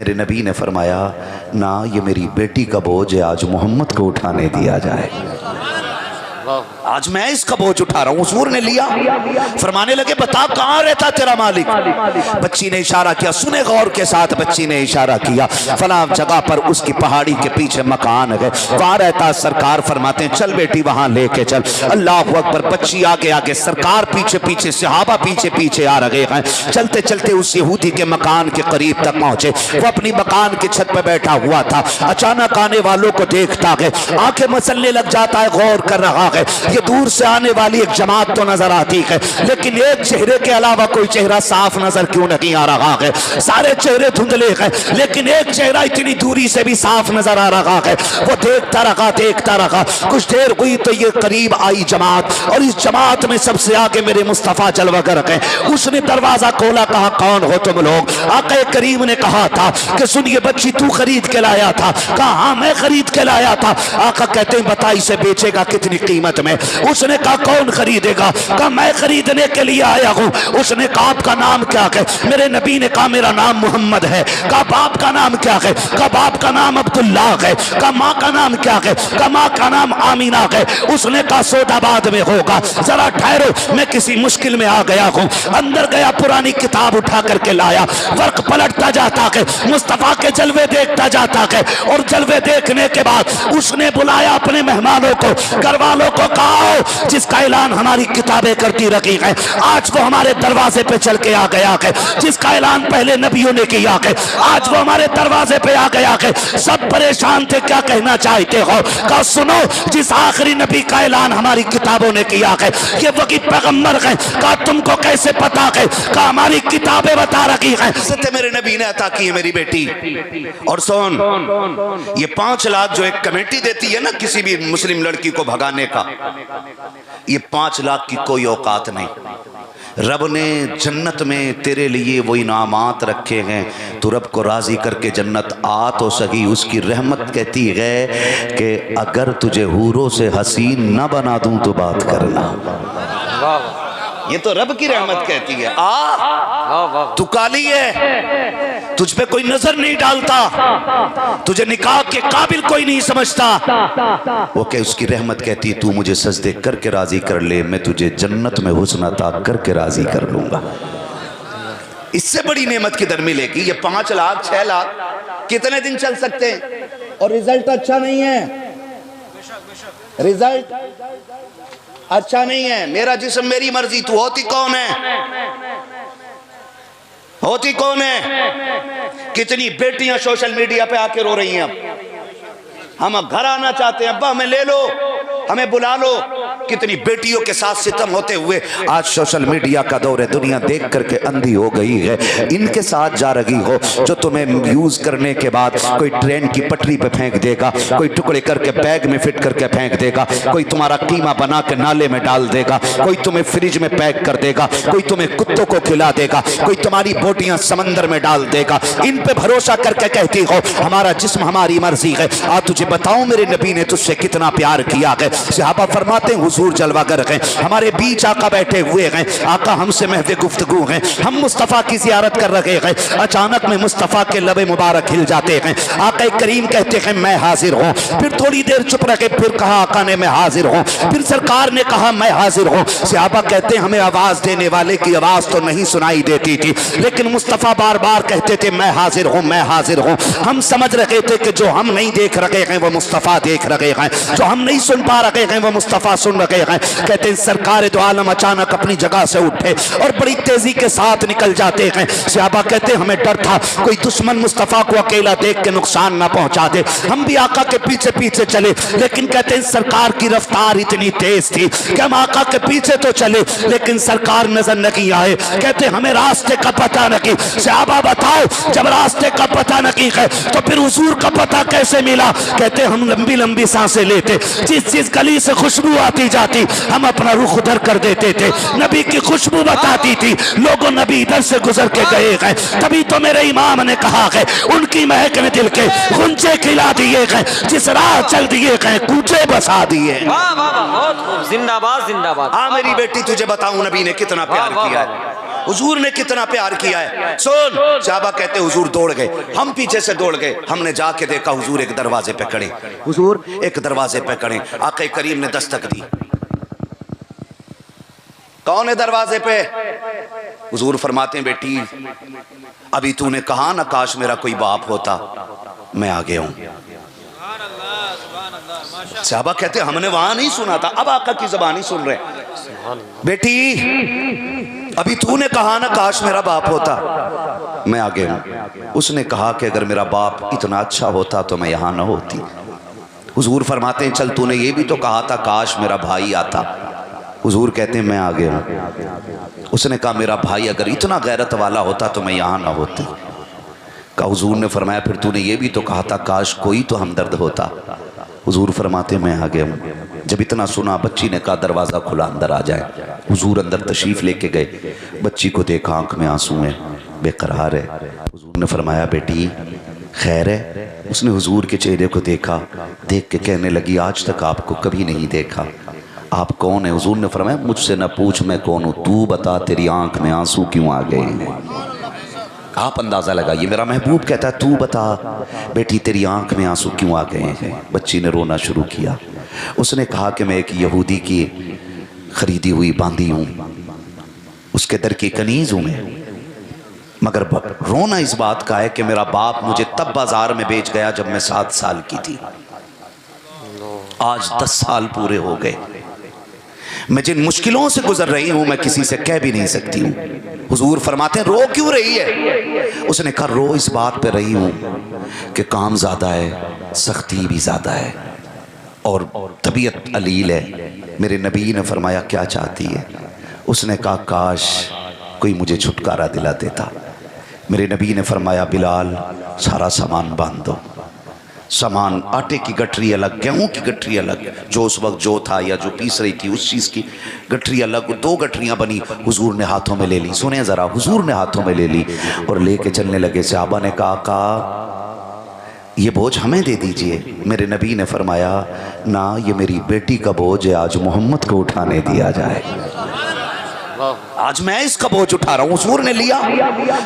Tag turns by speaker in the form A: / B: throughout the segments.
A: मेरे नबी ने फरमाया ना, ये मेरी बेटी का बोझ है, आज मोहम्मद को उठाने दिया जाए। आज मैं इसका बोझ उठा रहा हूं। हुजूर ने लिया, फरमाने लगे बता कहां रहता तेरा मालिक। बच्ची ने इशारा किया, सुने गौर के साथ। बच्ची ने इशारा किया, फला जगह पर उसकी पहाड़ी के पीछे मकान है, वहां रहता। सरकार फरमाते हैं चल बेटी वहां लेके चल। अल्लाह अकबर। बच्ची आगे आगे, सरकार पीछे पीछे, सहाबा पीछे पीछे आ रहे हैं। चलते चलते उस यहूदी के मकान के करीब तक पहुंचे। वो अपनी मकान की छत पर बैठा हुआ था। अचानक आने वालों को देखता है, आंखें मसलने लग जाता है, गौर कर रहा है। ये दूर से आने वाली एक जमात तो नजर आती है, लेकिन एक चेहरे के अलावा कोई चेहरा साफ नजर क्यों नहीं आ रहा है। सारे चेहरे धुंधले हैं, लेकिन एक चेहरा इतनी दूरी से भी साफ नजर आ रहा है। वो देखता रहा देखता रहा। कुछ देर हुई तो ये करीब आई जमात, और इस जमात में सबसे आगे मेरे मुस्तफा जलवागर है। उसने दरवाजा खोला, कहा कौन हो तुम लोग। आका करीम ने कहा था कि सुन, ये बच्ची तू खरीद के लाया था। कहा हाँ मैं खरीद के लाया था। आका कहते हैं बता इसे बेचेगा कितनी कीमत में। उसने कहा कौन खरीदेगा। कहा मैं खरीदने के लिए आया हूं। उसने कहा आपका नाम क्या है। मेरे नबी ने कहा मेरा नाम मोहम्मद है। कहा बाप का नाम क्या है। कहा बाप का नाम अब्दुल्ला है। कहा माँ का नाम क्या है। कहा माँ का नाम आमीना है। उसने कहा सौदाबाद में होगा, जरा ठहरो मैं किसी मुश्किल में आ गया हूं। अंदर गया, पुरानी किताब उठा करके लाया, वर्क पलटता जाता है, मुस्तफा के जलवे देखता जाता है। और जलवे देखने के बाद उसने बुलाया अपने मेहमानों को, घर वालों को, कहा जिसका ऐलान हमारी किताबें करती रखी है, आज वो हमारे दरवाजे पे चल के आ गया है। जिसका ऐलान पहले नबियों ने किया है, आज वो हमारे दरवाजे पे आ गया है। सब परेशान थे, क्या कहना चाहते हो। कहा सुनो, जिस आखिरी नबी का ऐलान हमारी किताबों ने किया है, ये वही पैगंबर है। कहा तुमको कैसे पता है। कहा हमारी किताबें बता रखी है, मेरे नबी ने अता की है मेरी बेटी। और सुन, ये 5 लाख जो एक कमेटी देती है ना किसी भी मुस्लिम लड़की को भगाने का, ये 5 लाख की कोई औकात नहीं। रब ने जन्नत में तेरे लिए वो इनामात रखे हैं, तो रब को राजी करके जन्नत आ तो सही। उसकी रहमत कहती है कि अगर तुझे हूरों से हसीन न बना दूं तो बात करना। ये तो रब की रहमत कहती है। तू काली है, तुझ पे कोई नजर नहीं डालता, तुझे निकाह के काबिल कोई नहीं समझता। वो क्या उसकी रहमत कहती है तू मुझे सजदे करके राजी कर ले, मैं तुझे जन्नत में हुस्न अता करके राजी कर लूंगा। इससे बड़ी नेमत किधर मिलेगी। ये 5 लाख 6 लाख कितने दिन चल सकते हैं, और रिजल्ट अच्छा नहीं है। रिजल्ट अच्छा नहीं है। मेरा जिस्म मेरी मर्जी, तू होती कौन है। होती कौन है। कितनी बेटियां सोशल मीडिया पे आके रो रही हैं। अब हम घर आना चाहते हैं, अब्बा हमें ले लो, हमें बुला लो। कितनी बेटियों के साथ सितम होते हुए आज सोशल मीडिया का दौर है, दुनिया देख करके अंधी हो गई है। इनके साथ जा रही हो जो तुम्हें यूज करने के बाद कोई ट्रेन की पटरी पे फेंक देगा, कोई टुकड़े करके बैग में फिट करके फेंक देगा, कोई तुम्हारा कीमा बना के नाले में डाल देगा, कोई तुम्हें फ्रिज में पैक कर देगा, कोई तुम्हें कुत्तों को खिला देगा, कोई तुम्हारी बोटियां समंदर में डाल देगा। इन पे भरोसा करके कहती हो हमारा जिस्म हमारी मर्जी है। आज तुझे बताऊं मेरे नबी ने तुझसे कितना प्यार किया है। सहाबा फरमाते हैं हुजूर जलवागर हैं, हमारे बीच आका बैठे हुए हैं, आका हमसे महवे गुफ्तगू हैं, हम मुस्तफ़ा की ज़ियारत कर रहे हैं। अचानक में मुस्तफ़ा के लबे मुबारक हिल जाते हैं। आका करीम कहते हैं मैं हाजिर हूँ। फिर थोड़ी देर चुप रखे, फिर कहा आका ने मैं हाजिर हूँ। फिर सरकार ने कहा मैं हाजिर हूँ। सहाबा कहते हैं हमें आवाज देने वाले की आवाज तो नहीं सुनाई देती थी, लेकिन मुस्तफ़ा बार बार कहते थे मैं हाजिर हूँ, मैं हाजिर हूँ। हम समझ रहे थे कि जो हम नहीं देख रहे हैं वो मुस्तफ़ा देख रहे हैं, जो हम नहीं सुन पा रहे हैं वो मुस्तफ़ा सुन रहे हैं। कहते हैं सरकार दो आलम अचानक अपनी जगह से उठे और बड़ी तेजी के साथ निकल जाते हैं। सहाबा कहते हैं हमें डर था कोई दुश्मन मुस्तफ़ा को अकेला देख के नुकसान ना पहुंचा दे। हम भी आका के पीछे पीछे चले, लेकिन कहते हैं सरकार की रफ्तार इतनी तेज थी कि हम आका के पीछे तो चले, लेकिन सरकार नजर नहीं आए। कहते हमें रास्ते का पता नहीं। सहाबा बताओ जब रास्ते का पता नहीं है तो फिर हुजूर का पता कैसे मिला। कहते हम लंबी लंबी सांसें लेते, जिस गली से खुशबू आती जाती हम अपना रुख उधर कर देते थे। नबी की खुशबू बताती थी, लोगों नबी इधर से गुजर के गए हैं। तभी तो मेरे इमाम ने कहा है उनकी महक ने दिल के गुंजे खिला दिए हैं, जिस राह चल दिए हैं कूचे बसा दिए।
B: जिंदाबाद जिंदाबाद।
A: हाँ मेरी बेटी तुझे बताऊं नबी ने कितना प्यार किया है। हुजूर ने कितना प्यार किया है। सुन, साहबा कहते हुजूर दौड़ गए, हम पीछे से दौड़ गए। हमने जाके देखा हुजूर एक दरवाजे पे खड़े, हुजूर एक दरवाजे पे खड़े। आके करीम ने दस्तक दी। कौन है दरवाजे पे? हुजूर फरमाते हैं, बेटी अभी तूने कहा ना काश मेरा कोई बाप होता, मैं आ गया हूं। साहबा कहते हमने वहां नहीं सुना था, अब आका की ज़बान ही सुन रहे। बेटी अभी तूने कहा ना काश मेरा बाप होता, मैं आ गया हूं। उसने कहा कि अगर मेरा बाप इतना अच्छा होता तो मैं यहां ना होती। हुजूर फरमाते हैं, चल तूने ये भी तो कहा था काश मेरा भाई आता। हुजूर कहते हैं मैं आ गया हूं। उसने कहा मेरा भाई अगर इतना गैरत वाला होता तो मैं यहां ना होती। का हुजूर ने फरमाया फिर तूने ये भी तो कहा था काश कोई तो हमदर्द होता। हुजूर फरमाते मैं आ गया हूँ। जब इतना सुना बच्ची ने कहा दरवाज़ा खुला अंदर आ जाए। हुजूर अंदर तशरीफ़ लेके गए। बच्ची को देखा आंख में आंसू हैं, बेकरार है। हुजूर ने फरमाया बेटी खैर है? उसने हुजूर के चेहरे को देखा, देख के कहने लगी आज तक आपको कभी नहीं देखा, आप कौन है? हुजूर ने फरमाया मुझसे न पूछ मैं कौन हूँ, तू बता तेरी आंख में आंसू क्यों आ गए हैं। आप अंदाज़ा लगाइए, मेरा महबूब कहता है तू बता बेटी तेरी आंख में आंसू क्यों आ गए हैं। बच्ची ने रोना शुरू किया। उसने कहा कि मैं एक यहूदी की खरीदी हुई बांधी हूँ, उसके दर की कनीज़ हूँ मैं, मगर रोना इस बात का है कि मेरा बाप मुझे तब बाजार में बेच गया जब मैं 7 साल की थी। आज 10 साल पूरे हो गए। मैं जिन मुश्किलों से गुजर रही हूं मैं किसी से कह भी नहीं सकती हूँ। हुजूर फरमाते हैं रो क्यों रही है? उसने कहा रो इस बात पे रही हूँ कि काम ज़्यादा है, सख्ती भी ज़्यादा है और तबीयत अलील है। मेरे नबी ने फरमाया क्या चाहती है? उसने कहा काश कोई मुझे छुटकारा दिला देता। मेरे नबी ने फरमाया बिलाल सारा सामान बांध दो। सामान आटे की गठरी अलग, गेहूं की गठरी अलग, जो उस वक्त जो था या जो पीस रही थी उस चीज़ की गठरी अलग। 2 गठरियाँ बनी, हुजूर ने हाथों में ले ली। सुने ज़रा, हुजूर ने हाथों में ले ली और लेके चलने लगे। सहाबा ने कहा ये बोझ हमें दे दीजिए। मेरे नबी ने फरमाया ना, ये मेरी बेटी का बोझ है, आज मोहम्मद को उठाने दिया जाए। आज मैं इसका बोझ उठा रहा हूं। हुजूर ने लिया,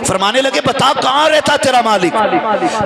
A: फरमाने लगे बता कहां रहता तेरा मालिक?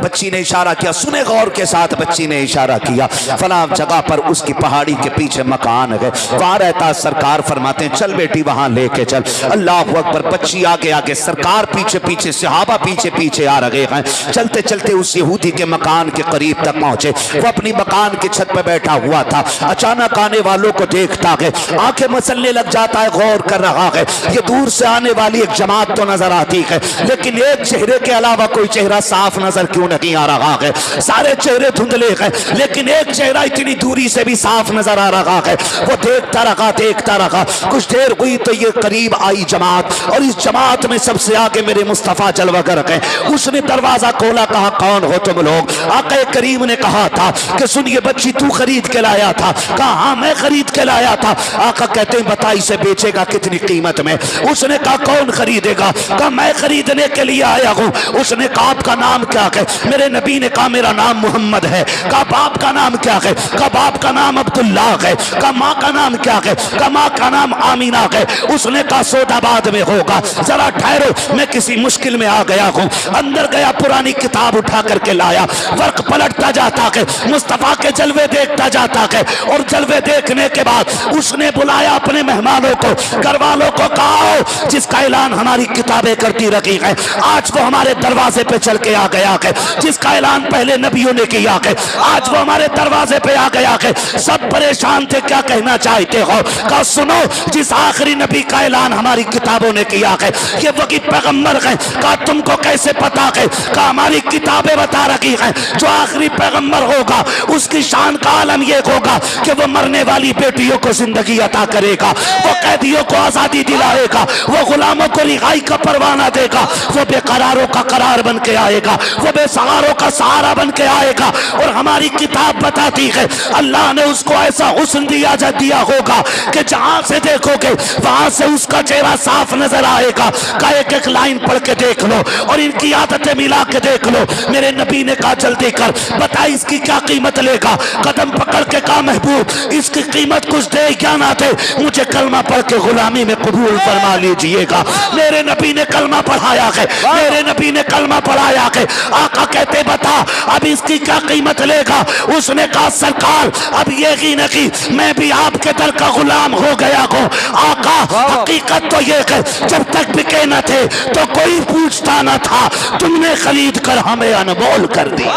A: बच्ची ने इशारा किया, सुने गौर के साथ। बच्ची ने इशारा किया फला जगह पर उसकी पहाड़ी के पीछे मकान है, वहां रहता। सरकार फरमाते हैं चल बेटी वहां लेके चल। अल्लाह अकबर। बच्ची आगे आगे, सरकार पीछे पीछे, सहाबा पीछे पीछे आ रहे हैं। चलते चलते उस यहूदी के मकान के करीब तक पहुंचे। वो अपनी मकान की छत पर बैठा हुआ था। अचानक आने वालों को देखता है, आंखें मसलने लग जाता है, गौर कर रहा है। ये दूर से आने वाली एक जमात तो नजर आती है, लेकिन एक चेहरे के अलावा कोई चेहरा साफ नजर क्यों नहीं आ रहा है? सारे चेहरे धुंधले हैं, लेकिन एक चेहरा इतनी दूरी से भी साफ नजर आ रहा है। वो देखता रहा, देखता रहा। कुछ देर हुई तो ये करीब आई जमात, और इस जमात में सबसे आगे मेरे मुस्तफा जलवागर हैं। उसने दरवाजा खोला, कहा कौन हो तुम लोग? आका करीम ने कहा था कि सुन ये बच्ची तू खरीद के लाया था? कहा हाँ मैं खरीद के लाया था। आका कहते हैं बता इसे बेचेगा कितनी कीमत में? उसने कहा कौन खरीदेगा? कहा मैं खरीदने के लिए आया हूं। उसने कहा आपका नाम क्या है? मेरे नबी ने कहा मेरा नाम मोहम्मद है। कहा बाप का नाम क्या है? कहा बाप का नाम अब्दुल्ला है। कहा माँ का नाम क्या है? कहा माँ का नाम आमीना है। उसने कहा सौदाबाद में होगा, जरा ठहरो मैं किसी मुश्किल में आ गया हूं। अंदर गया, पुरानी किताब उठा करके लाया, वर्क पलटता जाता है, मुस्तफा के जलवे देखता जाता है। और जलवे देखने के बाद उसने बुलाया अपने मेहमानों को, घर वालों को, कहा जिसका ऐलान हमारी किताबें करती रही है आज वो हमारे दरवाजे पे चल के आ गया है। जिसका ऐलान पहले नबियों ने किया है आज वो हमारे दरवाजे पे आ गया है। सब परेशान थे, क्या कहना चाहते हो? कहा सुनो, जिस आखिरी नबी का ऐलान हमारी किताबों ने किया है ये वही पैगंबर है। कहा तुमको कैसे पता है? कहा हमारी किताबें बता रही हैं जो आखिरी पैगंबर होगा उसकी शान का आलम ये होगा कि वो मरने वाली बेटियों को जिंदगी अता करेगा, वो कैदियों को आजादी दिलाएगा, वो गुलामों को रिहाई का परवाना देगा, वो बेकरारों का करार बन के आएगा, वो बेसहारों का सहारा बन के आएगा। और हमारी किताब बताती है अल्लाह ने उसको ऐसा हुस्न दिया होगा कि जहां से देखोगे वहां से उसका चेहरा साफ नजर आएगा। का एक एक लाइन पढ़ के देख लो और इनकी आदतें मिला के देख लो। मेरे नबी ने कहा जल्दी कर बता इसकी क्या कीमत लेगा? कदम पकड़ के कहा महबूब इसकी कीमत कुछ दे क्या ना दे, मुझे कलमा पढ़ के गुलामी में कबूल फरमा लीजिएगा। मेरे नबी ने कलमा पढ़ाया है, मेरे नबी ने कलमा पढ़ाया है। आका कहते बता अब इसकी क्या कीमत लेगा? उसने कहा सरकार अब ये ही नहीं, मैं भी आपके दर का गुलाम हो गया हूँ। आका हकीकत तो ये है जब तक बिके न थे तो कोई पूछता न था, तुमने खरीद कर हमें अनमोल कर दिया।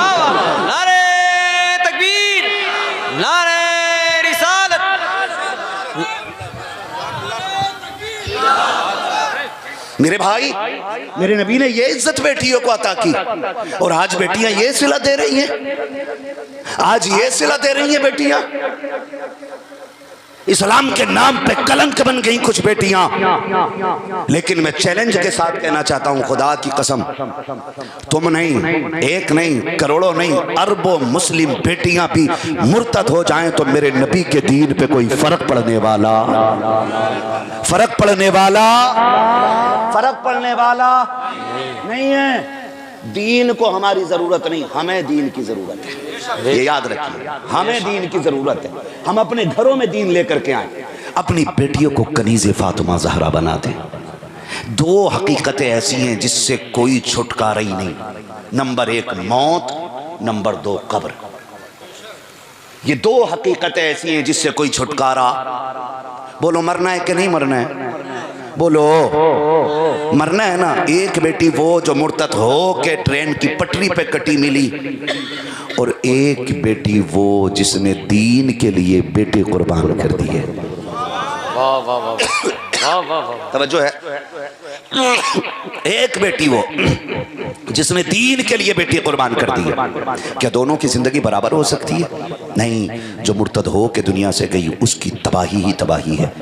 B: नारे तकबीर, नारे रिसालत।
A: मेरे भाई, मेरे नबी ने ये इज्जत बेटियों को अता की और आज बेटियां ये सिला दे रही हैं, आज ये सिला दे रही हैं बेटियां। इस्लाम के नाम पे कलंक बन गई कुछ बेटियां। लेकिन मैं चैलेंज के साथ कहना चाहता हूं, खुदा की कसम, तुम नहीं, एक नहीं, करोड़ों नहीं, अरबों मुस्लिम बेटियां भी मुर्तद हो जाएं तो मेरे नबी के दीन पे कोई फर्क पड़ने वाला नहीं है। दीन को हमारी जरूरत नहीं, हमें दीन की जरूरत है। ये याद रखिए, हमें दीन की जरूरत है। हम अपने घरों में दीन लेकर के आए, अपनी बेटियों को कनीज़े फातिमा ज़हरा बना दें। दो हकीकतें ऐसी हैं जिससे कोई छुटकारा ही नहीं। नंबर 1 मौत, नंबर 2 कब्र। ये दो हकीकतें ऐसी हैं जिससे कोई छुटकारा। बोलो मरना है कि नहीं मरना है? बोलो मरना है ना। एक बेटी वो जो मुर्तद हो के ट्रेन की पटरी पे कटी मिली, और एक बेटी वो जिसने दीन के लिए बेटे कुर्बान कर दिए।
B: वाह वाह वाह वाह वाह,
A: तवज्जो है। एक बेटी वो जिसने दीन के लिए बेटी कुर्बान कर दी है। क्या दोनों की जिंदगी बराबर हो सकती है? नहीं। जो मुर्तद हो के दुनिया से गई उसकी तबाही ही तबाही है,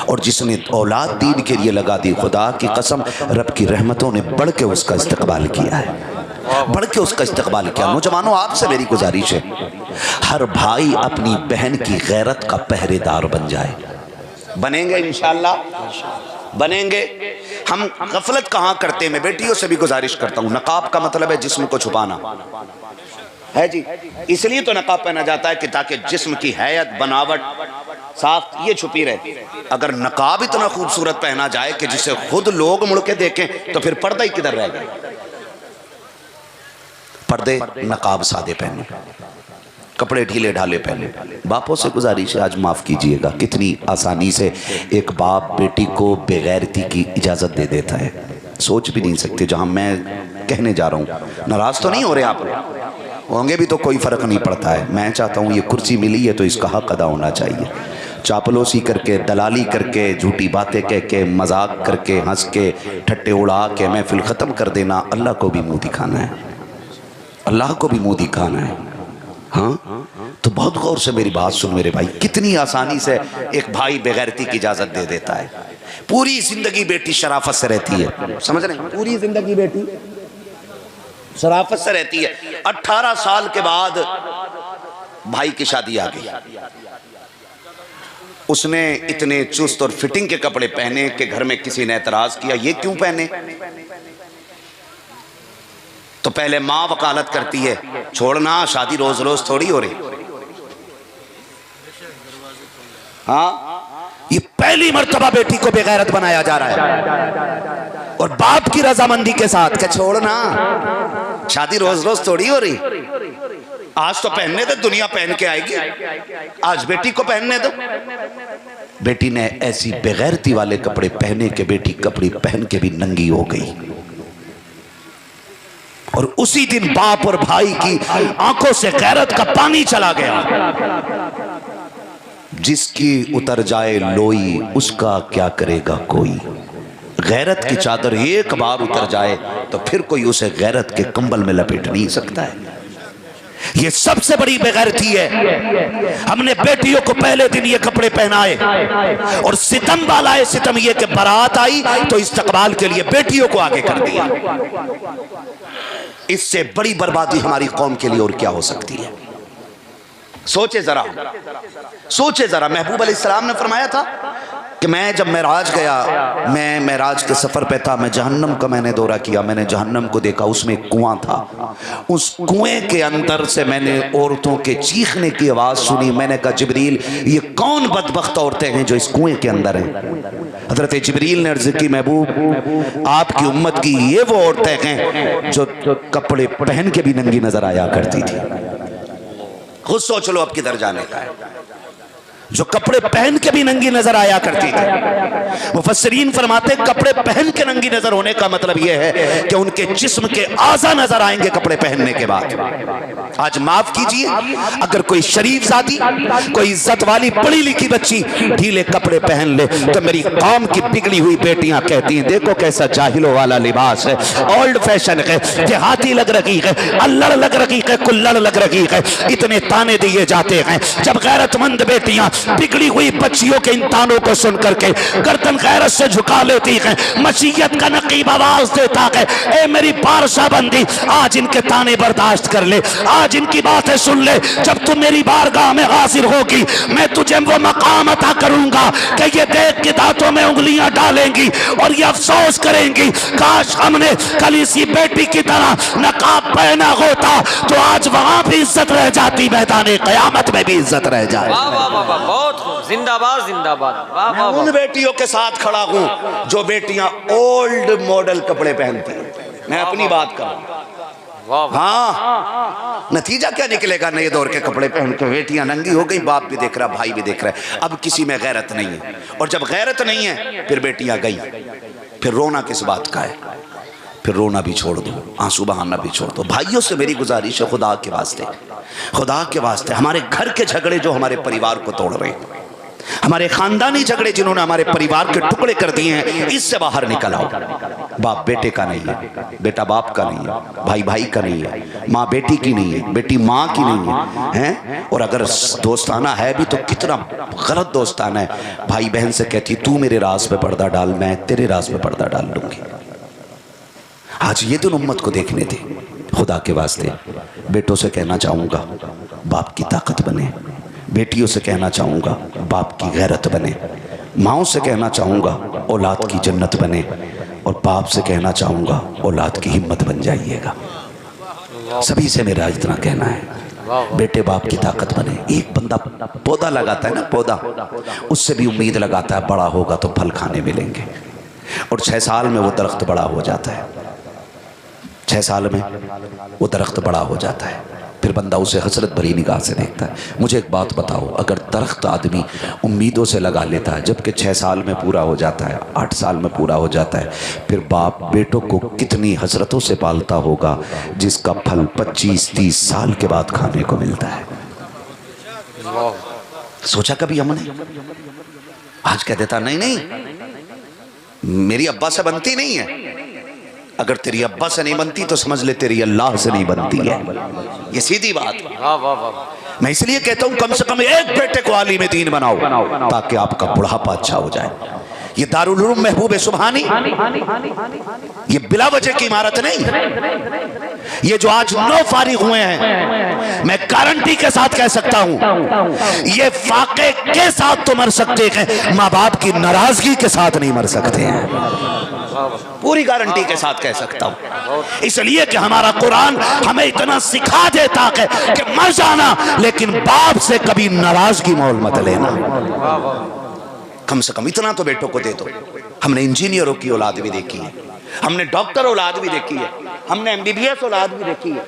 A: और जिसने औलाद दीन के लिए लगा दी, खुदा की कसम रब की रहमतों ने बढ़ के उसका इस्तकबाल किया है, बढ़ के उसका इस्तकबाल किया। नौजवानों आपसे मेरी गुजारिश है, हर भाई अपनी बहन की गैरत का पहरेदार बन जाए। बनेंगे इंशाअल्लाह, बनेंगे। हम गफलत कहाँ करते हैं? मैं बेटियों से भी गुजारिश करता हूँ, नकाब का मतलब है जिस्म को छुपाना है जी। इसलिए तो नकाब पहना जाता है कि ताकि जिस्म की हैयत, बनावट, साफ ये छुपी रहे। अगर नकाब इतना खूबसूरत पहना जाए कि जिसे खुद लोग मुड़ के देखें तो फिर पर्दा ही किधर रह गया? पर्दे नकाब सादे पहने, कपड़े ढीले ढाले पहले। बापों से गुजारिश है, आज माफ़ कीजिएगा, कितनी आसानी से एक बाप बेटी को बेगैरती की इजाज़त दे देता है। सोच भी नहीं सकते जहाँ मैं कहने जा रहा हूँ। नाराज़ तो नहीं हो रहे आप? होंगे भी तो कोई फ़र्क नहीं पड़ता है। मैं चाहता हूँ ये कुर्सी मिली है तो इसका हक अदा होना चाहिए। चापलूसी करके, दलाली करके, झूठी बातें कह के, मजाक करके, हंस के, ठट्टे उड़ा के महफिल ख़त्म कर देना, अल्लाह को भी मुँह दिखाना है, अल्लाह को भी मुँह दिखाना है। हाँ, तो बहुत गौर से मेरी बात सुन मेरे भाई। कितनी आसानी से एक भाई बेगैरती की इजाजत दे देता है। पूरी जिंदगी बेटी शराफत से रहती है, समझ रहे हैं? पूरी जिंदगी बेटी शराफत से रहती है। 18 साल के बाद भाई की शादी आ गई, उसने इतने चुस्त और फिटिंग के कपड़े पहने कि घर में किसी ने एतराज किया, ये क्यों पहने? तो पहले माँ वकालत करती है, छोड़ना, शादी रोज रोज थोड़ी हो रही। हाँ, ये पहली मर्तबा बेटी को बेगैरत बनाया जा रहा है, और बाप की रजामंदी के साथ क्या छोड़ना, शादी रोज रोज थोड़ी हो रही। आज तो पहनने दो, दुनिया पहन के आएगी, आज बेटी को पहनने दो। बेटी ने ऐसी बेगैरती वाले कपड़े पहने के बेटी कपड़े पहन के भी नंगी हो गई, और उसी दिन बाप और भाई की आंखों से गैरत का पानी चला गया। जिसकी उतर जाए लोई उसका क्या करेगा कोई। गैरत की चादर एक बार उतर जाए तो फिर कोई उसे गैरत के कंबल में लपेट नहीं सकता है। ये सबसे बड़ी बेगैरती है। हमने बेटियों को पहले दिन ये कपड़े पहनाए, और सितम वाला है सितम ये कि बारात आई तो इस्तकबाल के लिए बेटियों को आगे कर दिया। इससे बड़ी बर्बादी हमारी कौम के लिए और क्या हो सकती है? सोचे जरा, सोचे जरा। महबूब अलैहिस्सलाम ने फरमाया था कि मैं जब महराज गया, मैं महराज के सफ़र पे था, मैं जहन्नम का मैंने दौरा किया, मैंने जहन्नम को देखा, उसमें एक कुआं था। उस कुएं के अंदर से मैंने औरतों के चीखने की आवाज़ सुनी। मैंने कहा जिब्रील, ये कौन बदबख्त औरतें हैं जो इस कुएं के अंदर हैं? हज़रत जिब्रील ने अर्ज़ की, महबूब आपकी उम्मत की ये वो औरतें हैं जो कपड़े पहन के भी नंगी नजर आया करती थी। खुद सोच लो अब किधर जाने का है। जो कपड़े पहन के भी नंगी नजर आया करती थी। मुफस्सिरीन फरमाते कपड़े पहन के नंगी नजर होने का मतलब यह है कि उनके जिस्म के आज़ा नजर आएंगे कपड़े पहनने के बाद। आज माफ कीजिए, अगर कोई शरीफ जाती, कोई इज्जत वाली पढ़ी लिखी बच्ची ढीले कपड़े पहन ले तो मेरी कौम की बिगड़ी हुई बेटियां कहती हैं देखो कैसा जाहिलों वाला लिबास है, ओल्ड फैशन है, देहाती लग रही है, अल्लड़ लग रही है, कुल्लड़ लग रही है। इतने ताने दिए जाते हैं। जब गैरतमंद बेटियां बिगड़ी हुई बच्चियों के इन तानों को सुन करके गर्दन गैरत से झुका लेती है, मसीयत का नकीब आवाज देता है, ए मेरी पारसा बंदी, आज इनके ताने बर्दाश्त कर ले, आज इनकी बातें सुन ले। जब तू मेरी बारगाह में हाजिर होगी मैं तुझे वो मकाम अता करूंगा कि ये देख के दांतों में उंगलियां डालेंगी और ये अफसोस करेंगी काश हमने कल इसी बेटी की तरह नकाब पहना होता तो आज वहां भी इज्जत रह जाती, मैदान कयामत में भी इज्जत रह जाए।
B: वाह वाह वाह वाह, बहुत खूब, जिंदाबाद जिंदाबाद। वाह वाह
A: उन बेटियों के साथ खड़ा हूं जो बेटियां ओल्ड मॉडल कपड़े पहनती हैं। मैं अपनी बात कर रहा हूं। हाँ, नतीजा क्या निकलेगा? नए दौर के कपड़े पहन के बेटियां नंगी हो गई, बाप भी देख रहा, भाई भी देख रहा है। अब किसी में गैरत नहीं है, और जब गैरत नहीं है फिर बेटियां गई, फिर रोना किस बात का है? फिर रोना भी छोड़ दो, आंसू बहाना भी छोड़ दो। भाइयों से मेरी गुजारिश है, खुदा के वास्ते, खुदा के वास्ते, हमारे घर के झगड़े जो हमारे परिवार को तोड़ रहे हैं, हमारे खानदानी झगड़े जिन्होंने हमारे परिवार के टुकड़े कर दिए हैं, इससे बाहर निकल आओ। बाप बेटे का नहीं है, बेटा बाप का नहीं है, भाई भाई का नहीं है, माँ बेटी की नहीं है, बेटी माँ की नहीं है, हैं? और अगर दोस्ताना है भी तो कितना गलत दोस्ताना है। भाई बहन से कहती तू मेरे राज पे पर्दा डाल, मैं तेरे राज पे पर्दा डाल लूंगी। आज ये दिन उम्मत को देखने थे। खुदा के वास्ते बेटों से कहना चाहूँगा बाप की ताकत बने, बेटियों से कहना चाहूँगा बाप की गैरत बने, माँओं से कहना चाहूँगा औलाद की जन्नत बने, और बाप से कहना चाहूँगा औलाद की हिम्मत बन जाइएगा। सभी से मेरा इतना कहना है, बेटे बाप की ताकत बने। एक बंदा पौधा लगाता है ना, पौधा, उससे भी उम्मीद लगाता है बड़ा होगा तो फल खाने मिलेंगे, और 6 साल में वो दरख्त बड़ा हो जाता है, 6 साल में वो दरख्त बड़ा हो जाता है। फिर बंदा उसे हसरत भरी निगाह से देखता है। मुझे एक बात बताओ, अगर दरख्त आदमी उम्मीदों से लगा लेता है, जबकि 6 साल में पूरा हो जाता है, 8 साल में पूरा हो जाता है, फिर बाप बेटों को कितनी हसरतों से पालता होगा जिसका फल 25-30 साल के बाद खाने को मिलता है। सोचा कभी हमने? आज कह देता नहीं नहीं मेरी अब्बा से बनती नहीं है। अगर तेरी अब्बा से नहीं बनती तो समझ ले तेरी अल्लाह से नहीं बनती है। ये सीधी बात।
B: वाह वाह वाह। मैं
A: इसलिए कहता हूं कम से कम एक बेटे को आलिम दीन बनाओ ताकि आपका बुढ़ापा अच्छा हो जाए। ये दारुल उलूम महबूब सुबहानी, ये बिला वजह की इमारत नहीं। ये जो आज 9 फारिग हुए हैं, मैं गारंटी के साथ कह सकता हूं ये फाके के साथ तो मर सकते हैं, माँ बाप की नाराजगी के साथ नहीं मर सकते हैं। पूरी गारंटी के साथ कह सकता हूं, इसलिए कि हमारा कुरान हमें इतना सिखा देता है कि मर जाना, लेकिन बाप से कभी नाराजगी मोल मत लेना। कम से कम इतना तो बेटों को दे दो। हमने इंजीनियरों की औलाद भी देखी है, हमने डॉक्टर औलाद भी देखी है, हमने MBBS औलाद भी देखी है,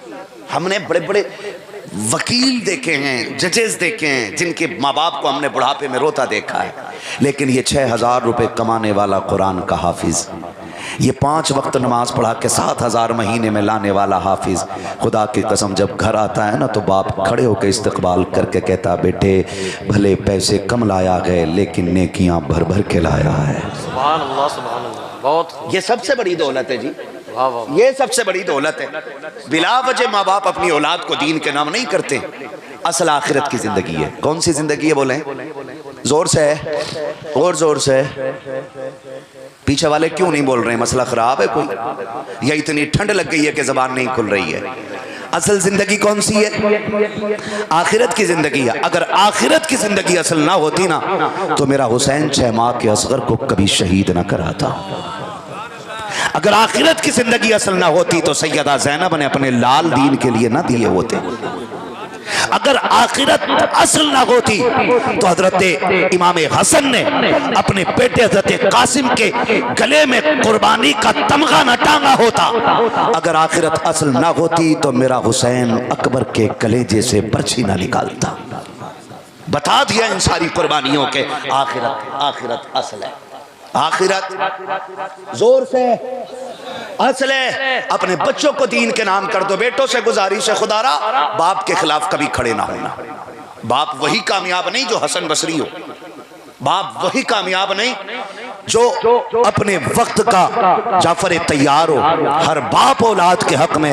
A: हमने बड़े बड़े वकील देखे हैं, जजेस देखे हैं, जिनके माँ बाप को हमने बुढ़ापे में रोता देखा है। लेकिन ये 6,000 रुपए कमाने वाला कुरान का हाफिज, ये 5 वक्त नमाज पढ़ा के 7,000 महीने में लाने वाला हाफिज, खुदा की कसम जब घर आता है ना तो बाप खड़े होकर इस्तकबाल करके कहता बेटे भले पैसे कम लाया गए लेकिन नेकियां भर भर के लाया है।
B: सुभान अल्लाह सुभान अल्लाह। बहुत,
A: ये सबसे बड़ी दौलत है जी,
B: वाह वाह।
A: ये सबसे बड़ी दौलत है। बिला वजह माँ बाप अपनी औलाद को दीन के नाम नहीं करते। असल आखिरत की जिंदगी है। कौन सी जिंदगी है बोले? जोर से है, और जोर से। पीछे वाले क्यों नहीं बोल रहे? मसला खराब है कोई, या इतनी ठंड लग गई है कि जबान नहीं खुल रही है? असल जिंदगी कौन सी है? आखिरत की जिंदगी है। अगर आखिरत की जिंदगी असल ना होती ना तो मेरा हुसैन 6 माह के असगर को कभी शहीद ना कराता। अगर आखिरत की जिंदगी असल ना होती तो सैयदा ज़ैनब ने अपने लाल दीन के लिए ना दिए होते। अगर आखिरत असल ना होती तो हजरत इमाम हसन ने अपने बेटे हजरत कासिम के गले में कुर्बानी का तमगा न टांगा होता। अगर आखिरत असल ना होती तो मेरा हुसैन अकबर के कलेजे से बर्छी ना निकालता। बता दिया इन सारी कुर्बानियों के आखिरत असल है। आखिरत जोर से असल है। अपने बच्चों को दीन के नाम कर दो। बेटों से गुजारिश है खुदारा बाप के खिलाफ कभी खड़े ना होना। बाप वही कामयाब नहीं जो हसन बसरी हो। बाप वही कामयाब नहीं जो अपने वक्त का जाफर तैयार हो। हर बाप औलाद के हक में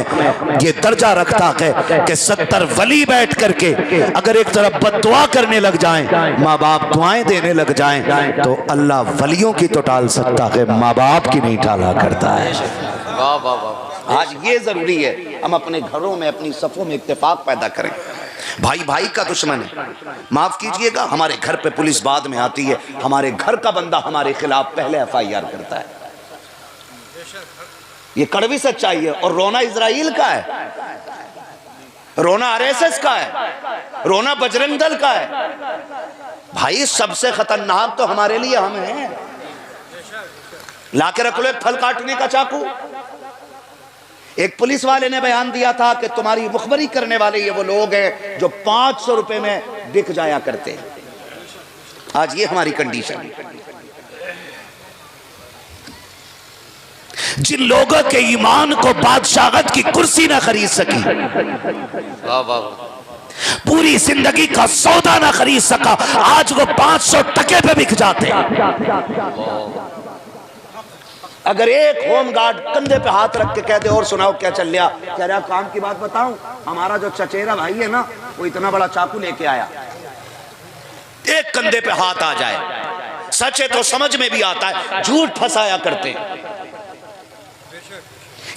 A: ये दर्जा रखता है कि 70 वली बैठ करके अगर एक तरफ बद्दुआ करने लग जाएं, माँ बाप दुआएं देने लग जाएं तो अल्लाह वलियों की तो टाल सकता है, माँ बाप की नहीं टाला करता है।
B: वाह वाह वाह।
A: आज ये जरूरी है हम अपने घरों में अपनी सफों में इत्तेफाक पैदा करें। भाई भाई का दुश्मन है, माफ कीजिएगा। हमारे घर पे पुलिस बाद में आती है, हमारे घर का बंदा हमारे खिलाफ पहले FIR करता है। ये कड़वी सच्चाई है। और रोना इजराइल का है, रोना RSS का है, रोना बजरंग दल का है। भाई सबसे खतरनाक तो हमारे लिए हम हैं। लाके रख लो एक फल काटने का चाकू। एक पुलिस वाले ने बयान दिया था कि तुम्हारी मुखबरी करने वाले ये वो लोग हैं जो 500 रुपए में बिक जाया करते हैं। आज ये हमारी कंडीशन है। जिन लोगों के ईमान को बादशाहत की कुर्सी ना खरीद सकी,
B: वाह वाह।
A: पूरी जिंदगी का सौदा ना खरीद सका, आज वो 500 टके पे बिक जाते हैं। अगर एक होमगार्ड कंधे पे हाथ रख के कहते और सुनाओ क्या चल रहा, कह रहा काम की बात बताऊं, हमारा जो चचेरा भाई है ना वो इतना बड़ा चाकू लेके आया। एक कंधे पे हाथ आ जाए, सच है तो समझ में भी आता है, झूठ फंसाया करते हैं।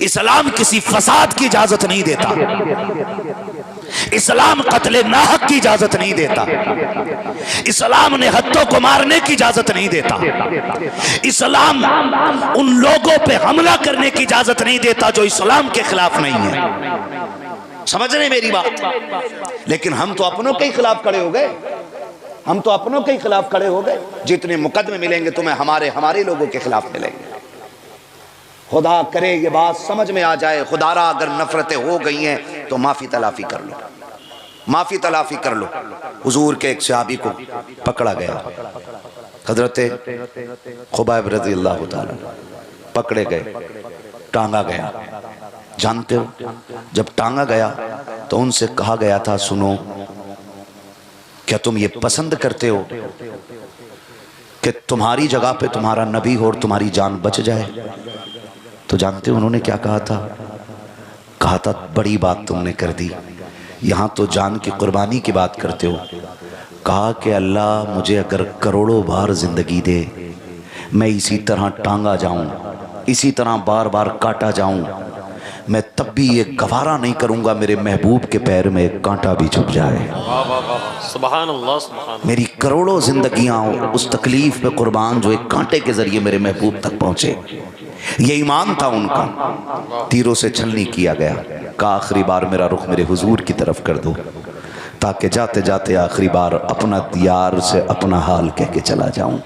A: इस्लाम किसी फसाद की इजाजत नहीं देता। इस्लाम कत्ले नाहक की इजाजत नहीं देता। इस्लाम ने हत्तों को मारने की इजाजत नहीं देता। इस्लाम उन लोगों पे हमला करने की इजाजत नहीं देता जो इस्लाम के खिलाफ नहीं है। समझ रहे मेरी बात? लेकिन हम तो अपनों के ही खिलाफ खड़े हो गए। हम तो अपनों के ही खिलाफ खड़े हो गए। जितने मुकदमे मिलेंगे तुम्हें हमारे लोगों के खिलाफ मिलेंगे। खुदा करे ये बात समझ में आ जाए। खुदारा अगर नफरतें हो गई हैं तो माफी तलाफी कर लो, माफी तलाफी कर लो। हुजूर के एक सहाबी को पकड़ा गया, हजरत खुबैब रज़ी अल्लाह ताला पकड़े गए, टांगा गया। जानते हो जब टांगा गया तो उनसे कहा गया था, सुनो क्या तुम ये पसंद करते हो कि तुम्हारी जगह पे तुम्हारा नबी हो और तुम्हारी जान बच जाए? तो जानते हो उन्होंने क्या कहा था? कहा था बड़ी बात तुमने कर दी, यहाँ तो जान की कुर्बानी की बात करते हो। कहा कि अल्लाह मुझे अगर करोड़ों बार जिंदगी दे, मैं इसी तरह टांगा जाऊं, इसी तरह बार बार काटा जाऊं, मैं तब भी ये गवारा नहीं करूंगा मेरे महबूब के पैर में एक कांटा भी चुभ जाए।
B: सुभान अल्लाह, सुभान।
A: मेरी करोड़ों जिंदगियां उस तकलीफ पे कुर्बान जो एक कांटे के जरिए मेरे महबूब तक पहुंचे। ये ईमान था उनका। तीरों से छलनी किया गया। कहा आखिरी बार मेरा रुख मेरे हुजूर की तरफ कर दो ताकि जाते जाते आखिरी बार अपना यार से अपना हाल कह के चला जाऊं।